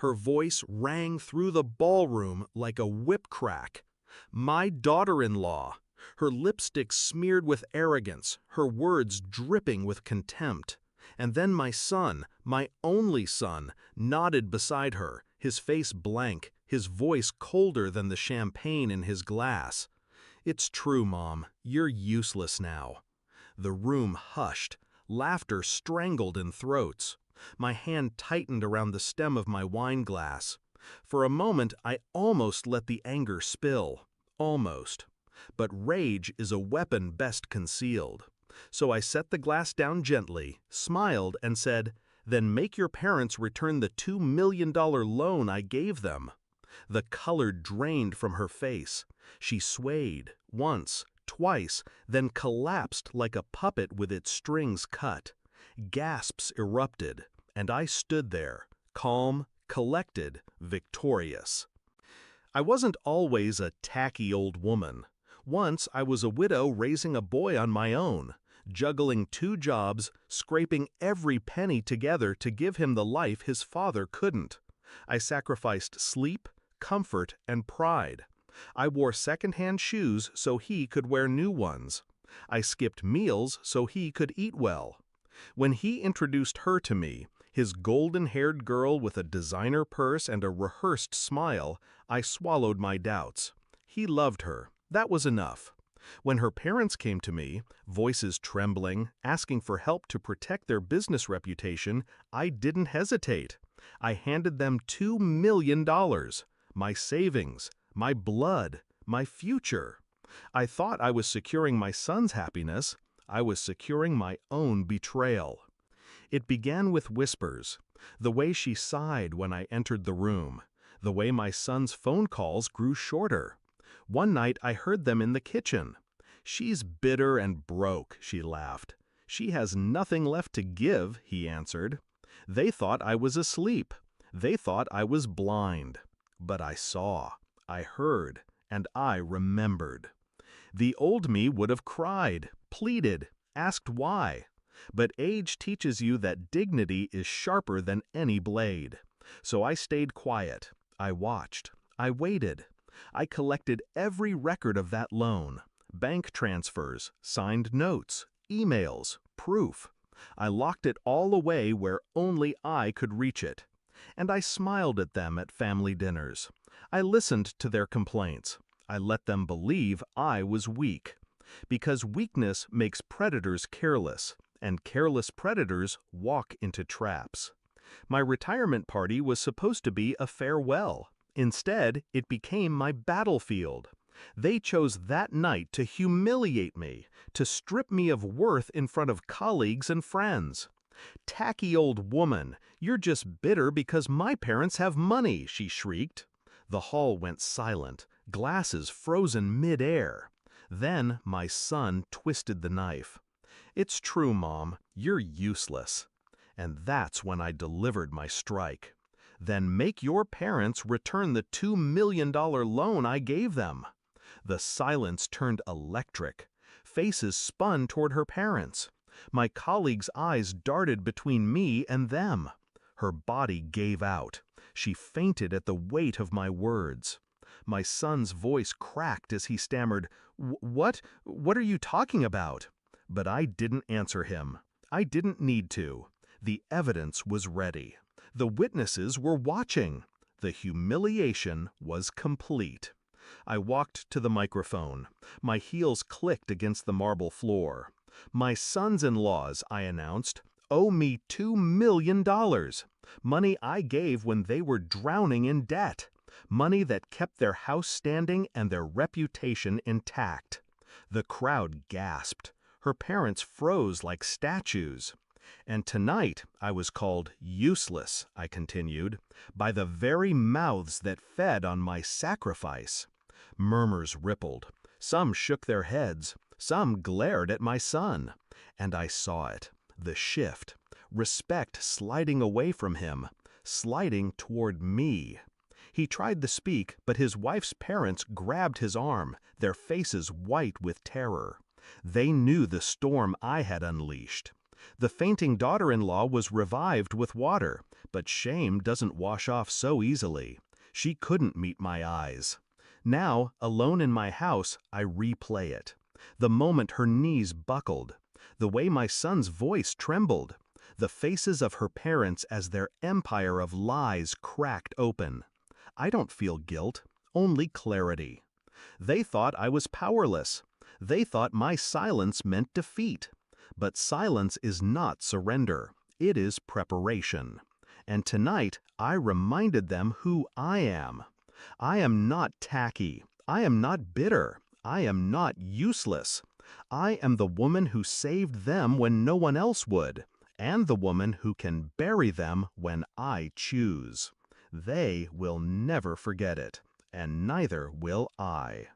Her voice rang through the ballroom like a whip crack. My daughter-in-law, her lipstick smeared with arrogance, her words dripping with contempt. And then my son, my only son, nodded beside her, his face blank, his voice colder than the champagne in his glass. "It's true, Mom, you're useless now." The room hushed, laughter strangled in throats. My hand tightened around the stem of my wine glass. For a moment, I almost let the anger spill. Almost. But rage is a weapon best concealed. So I set the glass down gently, smiled, and said, "Then make your parents return the $2 million loan I gave them." The color drained from her face. She swayed, once, twice, then collapsed like a puppet with its strings cut. Gasps erupted, and I stood there, calm, collected, victorious. I wasn't always a tacky old woman. Once I was a widow raising a boy on my own, juggling 2 jobs, scraping every penny together to give him the life his father couldn't. I sacrificed sleep, comfort, and pride. I wore second-hand shoes so he could wear new ones. I skipped meals so he could eat well. When he introduced her to me, his golden-haired girl with a designer purse and a rehearsed smile, I swallowed my doubts. He loved her. That was enough. When her parents came to me, voices trembling, asking for help to protect their business reputation, I didn't hesitate. I handed them $2 million, my savings, my blood, my future. I thought I was securing my son's happiness. I was securing my own betrayal. It began with whispers, the way she sighed when I entered the room, the way my son's phone calls grew shorter. One night I heard them in the kitchen. "She's bitter and broke," she laughed. "She has nothing left to give," he answered. They thought I was asleep. They thought I was blind. But I saw, I heard, and I remembered. The old me would have cried, pleaded, asked why. But age teaches you that dignity is sharper than any blade. So I stayed quiet. I watched. I waited. I collected every record of that loan. Bank transfers, signed notes, emails, proof. I locked it all away where only I could reach it. And I smiled at them at family dinners. I listened to their complaints. I let them believe I was weak. Because weakness makes predators careless, and careless predators walk into traps. My retirement party was supposed to be a farewell. Instead, it became my battlefield. They chose that night to humiliate me, to strip me of worth in front of colleagues and friends. "Tacky old woman, you're just bitter because my parents have money," she shrieked. The hall went silent, glasses frozen mid-air. Then my son twisted the knife. "It's true, Mom, you're useless." And that's when I delivered my strike. "Then make your parents return the $2 million loan I gave them." The silence turned electric. Faces spun toward her parents. My colleague's eyes darted between me and them. Her body gave out. She fainted at the weight of my words. My son's voice cracked as he stammered, What are you talking about?" But I didn't answer him. I didn't need to. The evidence was ready. The witnesses were watching. The humiliation was complete. I walked to the microphone. My heels clicked against the marble floor. "My sons-in-laws," I announced, "owe me $2 million. Money I gave when they were drowning in debt. Money that kept their house standing and their reputation intact." The crowd gasped. Her parents froze like statues. "And tonight I was called useless," I continued, "by the very mouths that fed on my sacrifice." Murmurs rippled. Some shook their heads. Some glared at my son. And I saw it. The shift. Respect sliding away from him. Sliding toward me. He tried to speak, but his wife's parents grabbed his arm, their faces white with terror. They knew the storm I had unleashed. The fainting daughter-in-law was revived with water. But shame doesn't wash off so easily. She couldn't meet my eyes. Now, alone in my house, I replay it. The moment her knees buckled, the way my son's voice trembled, the faces of her parents as their empire of lies cracked open. I don't feel guilt, only clarity. They thought I was powerless. They thought my silence meant defeat. But silence is not surrender. It is preparation. And tonight, I reminded them who I am. I am not tacky. I am not bitter. I am not useless. I am the woman who saved them when no one else would, and the woman who can bury them when I choose. They will never forget it, and neither will I.